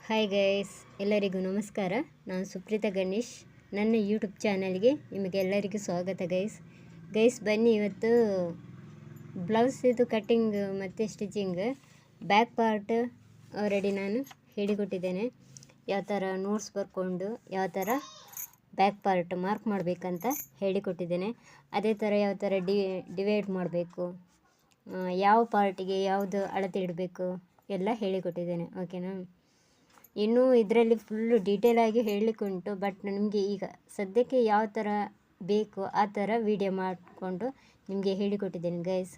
Hi guys, ಎಲ್ಲರಿಗೂ ನಮಸ್ಕಾರ. ನಾನು ಸುಪ್ರೀತಾ ಗಣೇಶ್. ನನ್ನ ಯೂಟ್ಯೂಬ್ ಚಾನಲ್ಗೆ ನಿಮಗೆಲ್ಲರಿಗೂ ಸ್ವಾಗತ ಗೈಸ್. ಬನ್ನಿ, ಇವತ್ತು ಬ್ಲೌಸ್ ಇದು ಕಟ್ಟಿಂಗ್ ಮತ್ತು ಸ್ಟಿಚಿಂಗ್ ಬ್ಯಾಕ್ ಪಾರ್ಟ್ ಆಲ್ರೆಡಿ ನಾನು ಹೇಳಿಕೊಟ್ಟಿದ್ದೇನೆ. ಯಾವ ಥರ ನೋಟ್ಸ್ ಬರ್ಕೊಂಡು ಯಾವ ಥರ ಬ್ಯಾಕ್ ಪಾರ್ಟ್ ಮಾರ್ಕ್ ಮಾಡಬೇಕಂತ ಹೇಳಿಕೊಟ್ಟಿದ್ದೇನೆ. ಅದೇ ಥರ ಯಾವ ಥರ ಡಿವೈಡ್ ಮಾಡಬೇಕು, ಯಾವ ಪಾರ್ಟಿಗೆ ಯಾವುದು ಅಳತೆ ಇಡಬೇಕು ಎಲ್ಲ ಹೇಳಿಕೊಟ್ಟಿದ್ದೇನೆ. ಓಕೆನಾ? ಇನ್ನೂ ಇದರಲ್ಲಿ ಫುಲ್ಲು ಡೀಟೇಲಾಗಿ ಹೇಳಲಿಕ್ಕುಂಟು, ಬಟ್ ನಿಮಗೆ ಈಗ ಸದ್ಯಕ್ಕೆ ಯಾವ ಥರ ಬೇಕು ಆ ಥರ ವಿಡಿಯೋ ಮಾಡಿಕೊಂಡು ನಿಮಗೆ ಹೇಳಿಕೊಟ್ಟಿದ್ದೇನೆ ಗೈಸ್.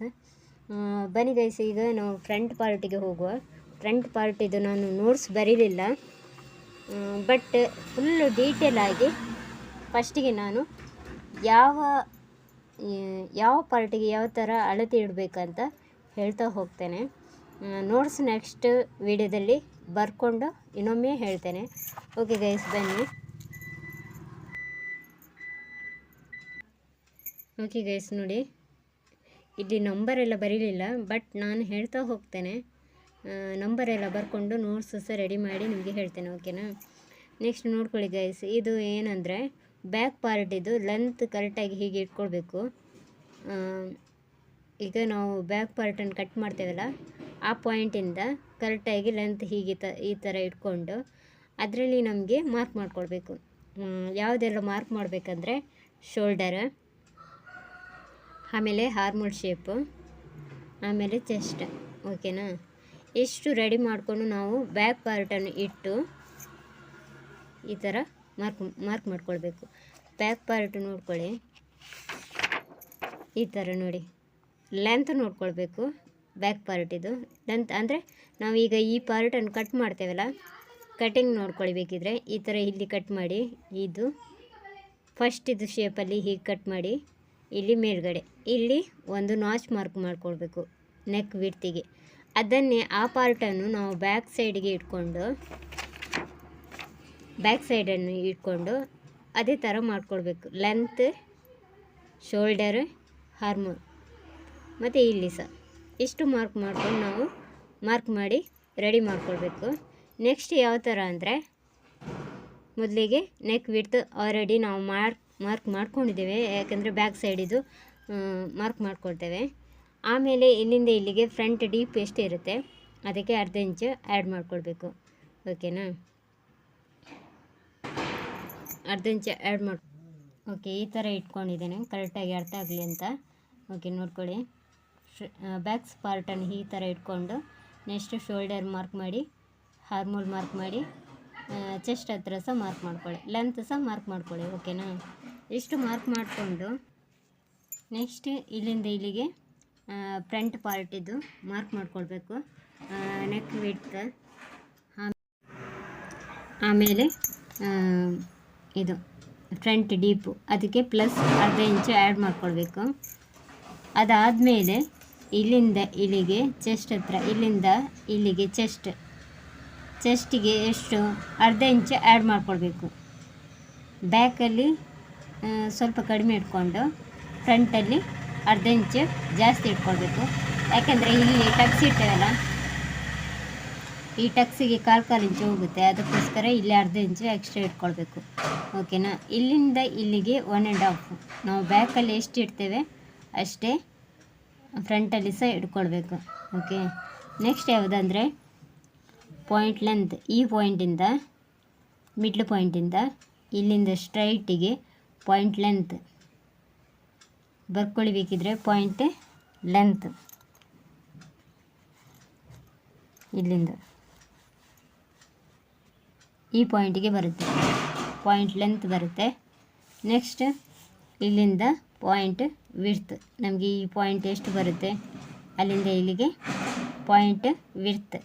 ಬನ್ನಿ ಗೈಸ್, ಈಗ ನಾವು ಫ್ರಂಟ್ ಪಾರ್ಟಿಗೆ ಹೋಗುವ. ಫ್ರಂಟ್ ಪಾರ್ಟಿದು ನಾನು ನೋಟ್ಸ್ ಬರೀಲಿಲ್ಲ, ಬಟ್ ಫುಲ್ಲು ಡೀಟೇಲಾಗಿ ಫಸ್ಟಿಗೆ ನಾನು ಯಾವ ಪಾರ್ಟಿಗೆ ಯಾವ ಥರ ಅಳತೆ ಇಡಬೇಕಂತ ಹೇಳ್ತಾ ಹೋಗ್ತೇನೆ. ನೋಟ್ಸ್ ನೆಕ್ಸ್ಟ್ ವಿಡಿಯೋದಲ್ಲಿ ಬರ್ಕೊಂಡು ಇನ್ನೊಮ್ಮೆ ಹೇಳ್ತೇನೆ. ಓಕೆ ಗೈಸ್, ಬನ್ನಿ. ಓಕೆ ಗೈಸ್, ನೋಡಿ, ಇಲ್ಲಿ ನಂಬರ್ ಎಲ್ಲ ಬರೀಲಿಲ್ಲ, ಬಟ್ ನಾನು ಹೇಳ್ತಾ ಹೋಗ್ತೇನೆ. ನಂಬರ್ ಎಲ್ಲ ಬರ್ಕೊಂಡು ನೋಟ್ಸ್ ಸಹ ರೆಡಿ ಮಾಡಿ ನಿಮಗೆ ಹೇಳ್ತೇನೆ. ಓಕೆನಾ? ನೆಕ್ಸ್ಟ್ ನೋಡ್ಕೊಳ್ಳಿ ಗೈಸ್, ಇದು ಏನಂದರೆ ಬ್ಯಾಕ್ ಪಾರ್ಟಿದು ಲೆಂತ್ ಕರೆಕ್ಟಾಗಿ ಹೀಗೆ ಇಟ್ಕೊಳ್ಬೇಕು. ಈಗ ನಾವು ಬ್ಯಾಕ್ ಪಾರ್ಟನ್ನು ಕಟ್ ಮಾಡ್ತೇವಲ್ಲ, ಆ ಪಾಯಿಂಟಿಂದ ಕರೆಕ್ಟಾಗಿ ಲೆಂತ್ ಹೀಗೆ ಈ ಥರ ಇಟ್ಕೊಂಡು ಅದರಲ್ಲಿ ನಮಗೆ ಮಾರ್ಕ್ ಮಾಡ್ಕೊಳ್ಬೇಕು. ಯಾವುದೆಲ್ಲ ಮಾರ್ಕ್ ಮಾಡಬೇಕಂದ್ರೆ ಶೋಲ್ಡರ್, ಆಮೇಲೆ ಹಾರ್ಮೋಲ್ ಶೇಪು, ಆಮೇಲೆ ಚೆಸ್ಟ್. ಓಕೆನಾ? ಇಷ್ಟು ರೆಡಿ ಮಾಡಿಕೊಂಡು ನಾವು ಬ್ಯಾಕ್ ಪಾರ್ಟನ್ನು ಇಟ್ಟು ಈ ಥರ ಮಾರ್ಕ್ ಮಾಡ್ಕೊಳ್ಬೇಕು. ಬ್ಯಾಕ್ ಪಾರ್ಟ್ ನೋಡ್ಕೊಳ್ಳಿ, ಈ ಥರ ನೋಡಿ, ಲೆಂತ್ ನೋಡ್ಕೊಳ್ಬೇಕು. ಬ್ಯಾಕ್ ಪಾರ್ಟಿದು ಲೆಂತ್ ಅಂದರೆ ನಾವೀಗ ಈ ಪಾರ್ಟನ್ನು ಕಟ್ ಮಾಡ್ತೇವಲ್ಲ, ಕಟಿಂಗ್ ನೋಡ್ಕೊಳ್ಬೇಕಿದ್ರೆ ಈ ಥರ ಇಲ್ಲಿ ಕಟ್ ಮಾಡಿ, ಇದು ಫಸ್ಟ್ ಇದು ಶೇಪಲ್ಲಿ ಹೀಗೆ ಕಟ್ ಮಾಡಿ, ಇಲ್ಲಿ ಮೇಲ್ಗಡೆ ಇಲ್ಲಿ ಒಂದು ನಾಚ್ ಮಾರ್ಕ್ ಮಾಡ್ಕೊಳ್ಬೇಕು ನೆಕ್ ವಿಡ್ತಿಗೆ. ಅದನ್ನೇ ಆ ಪಾರ್ಟನ್ನು ನಾವು ಬ್ಯಾಕ್ ಸೈಡನ್ನು ಇಟ್ಕೊಂಡು ಅದೇ ಥರ ಮಾಡ್ಕೊಳ್ಬೇಕು. ಲೆಂತ್, ಶೋಲ್ಡರ್, ಹಾರ್ಮೋನ್ ಮತ್ತು ಇಲ್ಲಿ ಸಹ ಇಷ್ಟು ಮಾರ್ಕ್ ಮಾಡ್ಕೊಂಡು ನಾವು ಮಾರ್ಕ್ ಮಾಡಿ ರೆಡಿ ಮಾಡ್ಕೊಳ್ಬೇಕು. ನೆಕ್ಸ್ಟ್ ಯಾವ ಥರ ಅಂದರೆ, ಮೊದಲಿಗೆ ನೆಕ್ ವಿಡ್ತ್ ಆಲ್ರೆಡಿ ನಾವು ಮಾರ್ಕ್ ಮಾಡ್ಕೊಂಡಿದ್ದೇವೆ, ಯಾಕೆಂದರೆ ಬ್ಯಾಕ್ ಸೈಡಿದು ಮಾರ್ಕ್ ಮಾಡ್ಕೊಳ್ತೇವೆ. ಆಮೇಲೆ ಇಲ್ಲಿಂದ ಇಲ್ಲಿಗೆ ಫ್ರಂಟ್ ಡೀಪ್ ಎಷ್ಟು ಇರುತ್ತೆ ಅದಕ್ಕೆ ಅರ್ಧ ಇಂಚು ಆ್ಯಡ್ ಮಾಡ್ಕೊಳ್ಬೇಕು. ಓಕೆನಾ? ಅರ್ಧ ಇಂಚು ಆ್ಯಡ್ ಮಾಡಿ. ಓಕೆ, ಈ ಥರ ಇಟ್ಕೊಂಡಿದ್ದೇನೆ ಕರೆಕ್ಟಾಗಿ ಅರ್ಥ ಆಗಲಿ ಅಂತ. ಓಕೆ, ನೋಡ್ಕೊಳ್ಳಿ. ಬ್ಯಾಕ್ ಪಾರ್ಟನ್ನು ಈ ಥರ ಇಟ್ಕೊಂಡು ನೆಕ್ಸ್ಟ್ ಶೋಲ್ಡರ್ ಮಾರ್ಕ್ ಮಾಡಿ, ಹಾರ್ಮೋಲ್ ಮಾರ್ಕ್ ಮಾಡಿ, ಚೆಸ್ಟ್ ಹತ್ರ ಸಹ ಮಾರ್ಕ್ ಮಾಡ್ಕೊಳ್ಳಿ, ಲೆಂತ್ ಸಹ ಮಾರ್ಕ್ ಮಾಡ್ಕೊಳ್ಳಿ. ಓಕೆನಾ? ಇಷ್ಟು ಮಾರ್ಕ್ ಮಾಡಿಕೊಂಡು ನೆಕ್ಸ್ಟ್ ಇಲ್ಲಿಂದ ಇಲ್ಲಿಗೆ ಫ್ರಂಟ್ ಪಾರ್ಟಿದ್ದು ಮಾರ್ಕ್ ಮಾಡ್ಕೊಳ್ಬೇಕು. ನೆಕ್ ವಿಡ್ತ್, ಆಮೇಲೆ ಇದು ಫ್ರಂಟ್ ಡೀಪು, ಅದಕ್ಕೆ ಪ್ಲಸ್ ಅರ್ಧ ಇಂಚು ಆ್ಯಡ್ ಮಾಡ್ಕೊಳ್ಬೇಕು. ಅದಾದಮೇಲೆ ಇಲ್ಲಿಂದ ಇಲ್ಲಿಗೆ ಚೆಸ್ಟ್ ಹತ್ರ, ಇಲ್ಲಿಂದ ಇಲ್ಲಿಗೆ ಚೆಸ್ಟಿಗೆ ಎಷ್ಟು ಅರ್ಧ ಇಂಚು ಆ್ಯಡ್ ಮಾಡ್ಕೊಳ್ಬೇಕು. ಬ್ಯಾಕಲ್ಲಿ ಸ್ವಲ್ಪ ಕಡಿಮೆ ಇಟ್ಕೊಂಡು ಫ್ರಂಟಲ್ಲಿ ಅರ್ಧ ಇಂಚು ಜಾಸ್ತಿ ಇಟ್ಕೊಳ್ಬೇಕು. ಯಾಕೆಂದರೆ ಇಲ್ಲಿ ಟಕ್ಸ್ ಇರ್ತೇವಲ್ಲ, ಈ ಟಕ್ಸಿಗೆ ಕಾಲು ಇಂಚು ಹೋಗುತ್ತೆ, ಅದಕ್ಕೋಸ್ಕರ ಇಲ್ಲಿ ಅರ್ಧ ಇಂಚು ಎಕ್ಸ್ಟ್ರಾ ಇಟ್ಕೊಳ್ಬೇಕು. ಓಕೆನಾ? ಇಲ್ಲಿಂದ ಇಲ್ಲಿಗೆ 1.5 ನಾವು ಬ್ಯಾಕಲ್ಲಿ ಎಷ್ಟು ಇಡ್ತೇವೆ ಅಷ್ಟೇ ಫ್ರಂಟಲ್ಲಿ ಸಹ ಇಟ್ಕೊಳ್ಬೇಕು. ಓಕೆ, ನೆಕ್ಸ್ಟ್ ಯಾವುದಂದರೆ ಪಾಯಿಂಟ್ ಲೆಂತ್. ಈ ಪಾಯಿಂಟಿಂದ ಮಿಡ್ಲ್ ಪಾಯಿಂಟಿಂದ ಇಲ್ಲಿಂದ ಸ್ಟ್ರೈಟಿಗೆ ಪಾಯಿಂಟ್ ಲೆಂತ್ ಬರ್ಕೊಳ್ಬೇಕಿದ್ರೆ ಪಾಯಿಂಟ್ ಲೆಂತ್ ಇಲ್ಲಿಂದ ಈ ಪಾಯಿಂಟಿಗೆ ಬರುತ್ತೆ, ಪಾಯಿಂಟ್ ಲೆಂತ್ ಬರುತ್ತೆ. ನೆಕ್ಸ್ಟ್ ಇಲ್ಲಿಂದ ಪಾಯಿಂಟ್ ವಿಡ್ತ್, ನಮಗೆ ಈ ಪಾಯಿಂಟ್ ಎಷ್ಟು ಬರುತ್ತೆ ಅಲ್ಲಿಂದ ಇಲ್ಲಿಗೆ ಪಾಯಿಂಟ್ ವಿಡ್ತ್.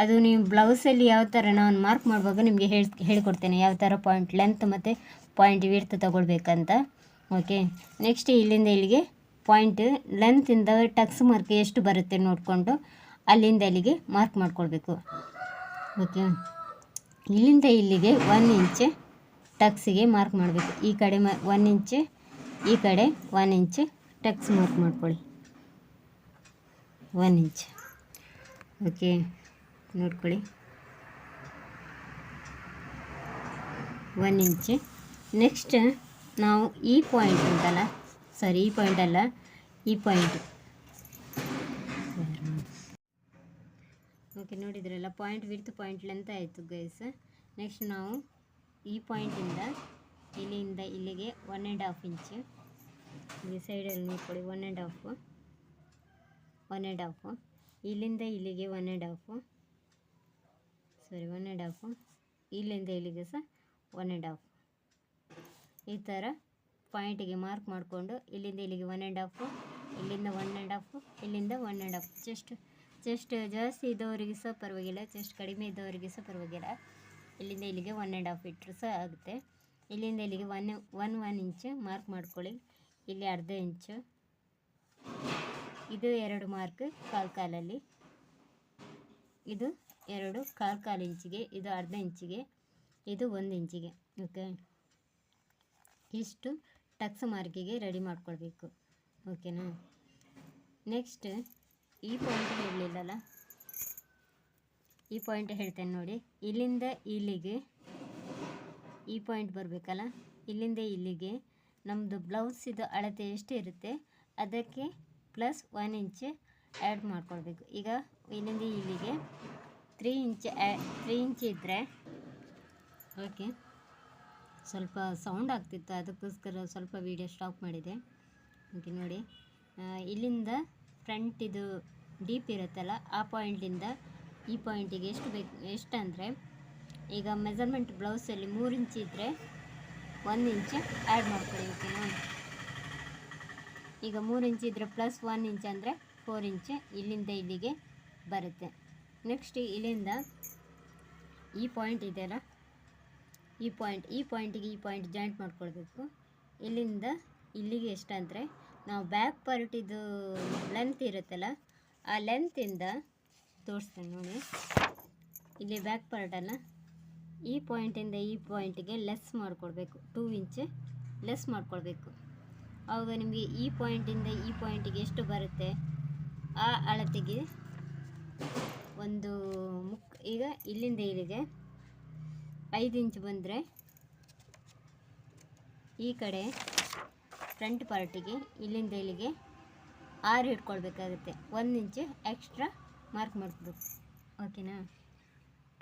ಅದು ನೀವು ಬ್ಲೌಸಲ್ಲಿ ಯಾವ ಥರ ನಾನು ಮಾರ್ಕ್ ಮಾಡುವಾಗ ನಿಮಗೆ ಹೇಳಿಕೊಡ್ತೇನೆ ಯಾವ ಥರ ಪಾಯಿಂಟ್ ಲೆಂತ್ ಮತ್ತು ಪಾಯಿಂಟ್ ವಿಡ್ತ್ ತಗೊಳ್ಬೇಕಂತ. ಓಕೆ, ನೆಕ್ಸ್ಟ್ ಇಲ್ಲಿಂದ ಇಲ್ಲಿಗೆ ಪಾಯಿಂಟ್ ಲೆಂತಿಂದ ಟಕ್ಸ್ ಮಾರ್ಕ್ ಎಷ್ಟು ಬರುತ್ತೆ ನೋಡಿಕೊಂಡು ಅಲ್ಲಿಂದ ಇಲ್ಲಿಗೆ ಮಾರ್ಕ್ ಮಾಡ್ಕೊಳ್ಬೇಕು. ಓಕೆ, ಇಲ್ಲಿಂದ ಇಲ್ಲಿಗೆ 1 ಇಂಚ್ ಟಕ್ಸಿಗೆ ಮಾರ್ಕ್ ಮಾಡಬೇಕು. ಈ ಕಡೆ 1 ಇಂಚ್, ಈ ಕಡೆ 1 ಇಂಚ್ ಟಕ್ಸ್ ಮಾರ್ಕ್ ಮಾಡ್ಕೊಳ್ಳಿ, 1 ಇಂಚ್. ಓಕೆ, ನೋಡ್ಕೊಳ್ಳಿ. 1 ಇಂಚ್. ನೆಕ್ಸ್ಟ್ ನಾವು ಈ ಪಾಯಿಂಟ್ ಉಂಟಲ್ಲ, ಸಾರಿ ಈ ಪಾಯಿಂಟ್ ಅಲ್ಲ, ಈ ಪಾಯಿಂಟ್ ಓಕೆ ನೋಡಿದ್ರಲ್ಲ, ಪಾಯಿಂಟ್ ವಿಡ್ತ್ ಪಾಯಿಂಟ್ ಲೆಂತ್ ಆಯಿತು ಗೈಸ್. ನೆಕ್ಸ್ಟ್ ನಾವು ಈ ಪಾಯಿಂಟಿಂದ ಇಲ್ಲಿಂದ ಇಲ್ಲಿಗೆ 1.5 ಇಂಚ್, ಇಲ್ಲಿ ಸೈಡಲ್ಲಿ ನೋಡ್ಕೊಳ್ಳಿ 1.5 ಇಲ್ಲಿಂದ ಇಲ್ಲಿಗೆ 1.5 ಇಲ್ಲಿಂದ ಇಲ್ಲಿಗೆ ಸಹ 1.5 ಈ ಥರ ಪಾಯಿಂಟಿಗೆ ಮಾರ್ಕ್ ಮಾಡಿಕೊಂಡು ಇಲ್ಲಿಂದ ಇಲ್ಲಿಗೆ 1.5 ಇಲ್ಲಿಂದ 1.5 ಇಲ್ಲಿಂದ 1.5 ಚೆಸ್ಟ್ ಜಾಸ್ತಿ ಇದ್ದವರಿಗೆ ಸಹ ಪರವಾಗಿಲ್ಲ, ಚೆಸ್ಟ್ ಕಡಿಮೆ ಇದ್ದವರಿಗೆ ಸಹ ಪರವಾಗಿಲ್ಲ. ಇಲ್ಲಿಂದ ಇಲ್ಲಿಗೆ 1.5 ಇಟ್ಟರು ಸಹ ಆಗುತ್ತೆ. ಇಲ್ಲಿಂದ ಇಲ್ಲಿಗೆ 1 ಇಂಚ್ ಮಾರ್ಕ್ ಮಾಡ್ಕೊಳ್ಳಿ. ಇಲ್ಲಿ ಅರ್ಧ ಇಂಚು, ಇದು 2 ಮಾರ್ಕ್ ಕಾಲಲ್ಲಿ, ಇದು 2 ಕಾಲು ಇಂಚಿಗೆ, ಇದು ಅರ್ಧ ಇಂಚಿಗೆ, ಇದು 1 ಇಂಚಿಗೆ. ಓಕೆ, ಇಷ್ಟು ಟಕ್ಸ್ ಮಾರ್ಕಿಗೆ ರೆಡಿ ಮಾಡ್ಕೊಳ್ಬೇಕು. ಓಕೆನಾ. ನೆಕ್ಸ್ಟ್ ಈ ಪಾಯಿಂಟ್ ಹೇಳಲಿಲ್ಲಲ್ಲ, ಈ ಪಾಯಿಂಟ್ ಹೇಳ್ತೇನೆ ನೋಡಿ. ಇಲ್ಲಿಂದ ಇಲ್ಲಿಗೆ ಈ ಪಾಯಿಂಟ್ ಬರಬೇಕಲ್ಲ, ಇಲ್ಲಿಂದ ಇಲ್ಲಿಗೆ ನಮ್ಮದು ಬ್ಲೌಸಿದು ಅಳತೆ ಎಷ್ಟು ಇರುತ್ತೆ ಅದಕ್ಕೆ ಪ್ಲಸ್ 1 ಇಂಚ್ ಆ್ಯಡ್ ಮಾಡ್ಕೊಳ್ಬೇಕು. ಈಗ ಇಲ್ಲಿಂದ ಇಲ್ಲಿಗೆ 3 ಇಂಚ್ ಇದ್ದರೆ, ಓಕೆ ಸ್ವಲ್ಪ ಸೌಂಡ್ ಆಗ್ತಿತ್ತು ಅದಕ್ಕೋಸ್ಕರ ಸ್ವಲ್ಪ ವೀಡಿಯೋ ಸ್ಟಾಪ್ ಮಾಡಿದೆ. ಓಕೆ ನೋಡಿ, ಇಲ್ಲಿಂದ ಫ್ರಂಟ್ ಇದು ಡೀಪ್ ಇರುತ್ತಲ್ಲ, ಆ ಪಾಯಿಂಟಿಂದ ಈ ಪಾಯಿಂಟಿಗೆ ಎಷ್ಟು ಅಂದರೆ, ಈಗ ಮೆಜರ್ಮೆಂಟ್ ಬ್ಲೌಸಲ್ಲಿ 3 ಇಂಚ್ ಇದ್ದರೆ 1 ಇಂಚ್ ಆ್ಯಡ್ ಮಾಡ್ಕೊಳ್ಳಿ. ಓಕೆನಾ. ಈಗ 3 ಇಂಚ್ ಇದ್ದರೆ ಪ್ಲಸ್ 1 ಇಂಚ್ ಅಂದರೆ 4 ಇಂಚ್ ಇಲ್ಲಿಂದ ಇಲ್ಲಿಗೆ ಬರುತ್ತೆ. ನೆಕ್ಸ್ಟ್ ಇಲ್ಲಿಂದ ಈ ಪಾಯಿಂಟ್ ಇದೆಯಲ್ಲ, ಈ ಪಾಯಿಂಟಿಗೆ ಈ ಪಾಯಿಂಟ್ ಜಾಯಿಂಟ್ ಮಾಡ್ಕೊಳ್ಬೇಕು. ಇಲ್ಲಿಂದ ಇಲ್ಲಿಗೆ ಎಷ್ಟಂದರೆ, ನಾವು ಬ್ಯಾಕ್ ಪಾರ್ಟಿದು ಲೆಂತ್ ಇರುತ್ತಲ್ಲ, ಆ ಲೆಂತಿಂದ ತೋರಿಸ್ತೇನೆ ನೋಡಿ. ಇಲ್ಲಿ ಬ್ಯಾಕ್ ಪಾರ್ಟನ್ನು ಈ ಪಾಯಿಂಟಿಂದ ಈ ಪಾಯಿಂಟಿಗೆ ಲೆಸ್ ಮಾಡ್ಕೊಳ್ಬೇಕು, 2 ಇಂಚ್ ಲೆಸ್ ಮಾಡ್ಕೊಳ್ಬೇಕು. ಆವಾಗ ನಿಮಗೆ ಈ ಪಾಯಿಂಟಿಂದ ಈ ಪಾಯಿಂಟಿಗೆ ಎಷ್ಟು ಬರುತ್ತೆ ಆ ಅಳತೆಗೆ ಒಂದು ಈಗ ಇಲ್ಲಿಂದ ಇಲ್ಲಿಗೆ 5 ಇಂಚ್ ಬಂದರೆ, ಈ ಕಡೆ ಫ್ರಂಟ್ ಪಾರ್ಟಿಗೆ ಇಲ್ಲಿಂದ ಇಲ್ಲಿಗೆ 6 ಇಟ್ಕೊಳ್ಬೇಕಾಗುತ್ತೆ. 1 ಇಂಚ್ ಎಕ್ಸ್ಟ್ರಾ ಮಾರ್ಕ್ ಮಾಡ್ಕೊಬೇಕು. ಓಕೆನಾ.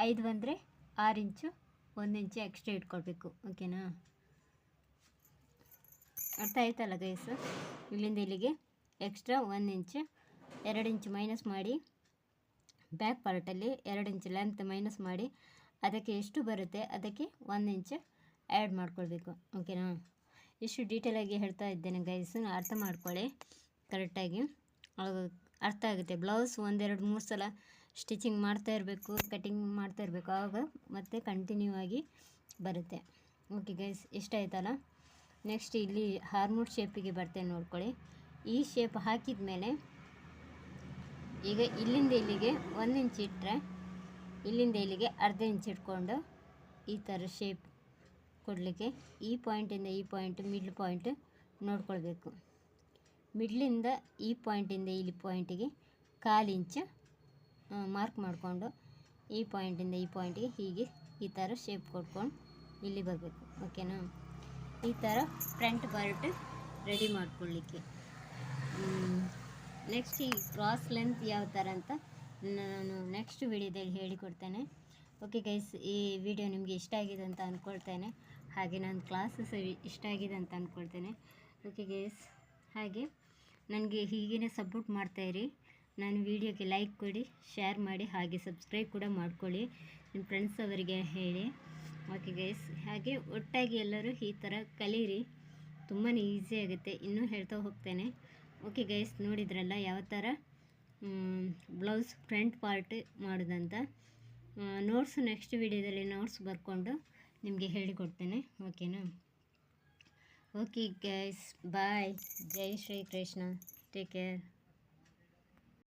5 ಬಂದರೆ 6 ಇಂಚು, 1 ಇಂಚ್ ಎಕ್ಸ್ಟ್ರಾ ಇಟ್ಕೊಳ್ಬೇಕು. ಓಕೆನಾ. ಅರ್ಥ ಆಯ್ತಲ್ಲ ಗೈಸ್. ಇಲ್ಲಿಂದ ಇಲ್ಲಿಗೆ ಎಕ್ಸ್ಟ್ರಾ 1 ಇಂಚ್, 2 ಇಂಚ್ ಮೈನಸ್ ಮಾಡಿ, ಬ್ಯಾಕ್ ಪಾರ್ಟಲ್ಲಿ 2 ಇಂಚ್ ಲೆಂತ್ ಮೈನಸ್ ಮಾಡಿ, ಅದಕ್ಕೆ ಎಷ್ಟು ಬರುತ್ತೆ ಅದಕ್ಕೆ 1 ಇಂಚ್ ಆ್ಯಡ್ ಮಾಡ್ಕೊಳ್ಬೇಕು. ಓಕೆನಾ. ಇಷ್ಟು ಡೀಟೇಲಾಗಿ ಹೇಳ್ತಾ ಇದ್ದೇನೆ ಗೈಸ್, ಅರ್ಥ ಮಾಡ್ಕೊಳ್ಳಿ ಕರೆಕ್ಟಾಗಿ, ಅರ್ಥ ಆಗುತ್ತೆ. ಬ್ಲೌಸ್ 1 2 3 ಸಲ ಸ್ಟಿಚಿಂಗ್ ಮಾಡ್ತಾ ಇರಬೇಕು, ಕಟಿಂಗ್ ಮಾಡ್ತಾ ಇರಬೇಕು, ಆವಾಗ ಮತ್ತೆ ಕಂಟಿನ್ಯೂ ಆಗಿ ಬರುತ್ತೆ. ಓಕೆ ಗೈಸ್, ಇಷ್ಟ ಆಯ್ತಲ್ಲ. ನೆಕ್ಸ್ಟ್ ಇಲ್ಲಿ ಹಾರ್ಮೋಟ್ ಶೇಪಿಗೆ ಬರ್ತೇನೆ ನೋಡ್ಕೊಳ್ಳಿ. ಈ ಶೇಪ್ ಹಾಕಿದ ಮೇಲೆ ಈಗ ಇಲ್ಲಿಂದ ಇಲ್ಲಿಗೆ 1 ಇಂಚ್ ಇಟ್ಟರೆ, ಇಲ್ಲಿಂದ ಇಲ್ಲಿಗೆ ಅರ್ಧ ಇಂಚ್ ಇಟ್ಕೊಂಡು ಈ ಥರ ಶೇಪ್ ಕೊಡಲಿಕ್ಕೆ ಈ ಪಾಯಿಂಟಿಂದ ಈ ಪಾಯಿಂಟ್ ಮಿಡ್ಲ್ ಪಾಯಿಂಟ್ ನೋಡ್ಕೊಳ್ಬೇಕು. ಮಿಡ್ಲಿಂದ ಈ ಪಾಯಿಂಟಿಂದ ಇಲ್ಲಿ ಪಾಯಿಂಟಿಗೆ 1/4 ಇಂಚ್ ಮಾರ್ಕ್ ಮಾಡಿಕೊಂಡು ಈ ಪಾಯಿಂಟಿಂದ ಈ ಪಾಯಿಂಟಿಗೆ ಹೀಗೆ ಈ ಥರ ಶೇಪ್ ಕೊಟ್ಕೊಂಡು ಇಲ್ಲಿ ಬರಬೇಕು. ಓಕೆನಾ. ಈ ಥರ ಫ್ರಂಟ್ ಪಾರ್ಟ್ ರೆಡಿ ಮಾಡ್ಕೊಳ್ಳಿಕ್ಕೆ. ನೆಕ್ಸ್ಟ್ ಈ ಕ್ರಾಸ್ ಲೆಂತ್ ಯಾವ ಥರ ಅಂತ ನಾನು ನೆಕ್ಸ್ಟ್ ವಿಡಿಯೋದಲ್ಲಿ ಹೇಳಿಕೊಡ್ತೇನೆ. ಓಕೆ ಗೈಸ್, ಈ ವಿಡಿಯೋ ನಿಮಗೆ ಇಷ್ಟ ಆಗಿದೆ ಅಂತ ಅಂದ್ಕೊಳ್ತೇನೆ, ಹಾಗೆ ನನ್ನ ಕ್ಲಾಸಸ್ ಇಷ್ಟ ಆಗಿದೆ ಅಂತ ಅಂದ್ಕೊಳ್ತೇನೆ. ಓಕೆ ಗೈಸ್, ಹಾಗೆ ನನಗೆ ಹೀಗೇ ಸಪೋರ್ಟ್ ಮಾಡ್ತಾಯಿರಿ. ನನ್ನ ವಿಡಿಯೋಗೆ ಲೈಕ್ ಕೊಡಿ, ಶೇರ್ ಮಾಡಿ, ಹಾಗೆ ಸಬ್ಸ್ಕ್ರೈಬ್ ಕೂಡ ಮಾಡ್ಕೊಳ್ಳಿ, ನಿಮ್ಮ ಫ್ರೆಂಡ್ಸ್ ಅವರಿಗೆ ಹೇಳಿ. ಓಕೆ ಗೈಸ್, ಹಾಗೆ ಒಟ್ಟಾಗಿ ಎಲ್ಲರೂ ಈ ಥರ ಕಲೀರಿ, ತುಂಬಾ ಈಸಿ ಆಗುತ್ತೆ. ಇನ್ನೂ ಹೇಳ್ತಾ ಹೋಗ್ತೇನೆ. ಓಕೆ ಗೈಸ್, ನೋಡಿದ್ರಲ್ಲ ಯಾವ ಥರ ಬ್ಲೌಸ್ ಫ್ರಂಟ್ ಪಾರ್ಟ್ ಮಾಡೋದಂತ. ನೋಟ್ಸ್ ನೆಕ್ಸ್ಟ್ ವಿಡಿಯೋದಲ್ಲಿ ನೋಟ್ಸ್ ಬರ್ಕೊಂಡು ನಿಮಗೆ ಹೇಳಿಕೊಡ್ತೇನೆ. ಓಕೆನಾ. Okay guys, bye. ಜೈ ಶ್ರೀ ಕೃಷ್ಣ. Take care.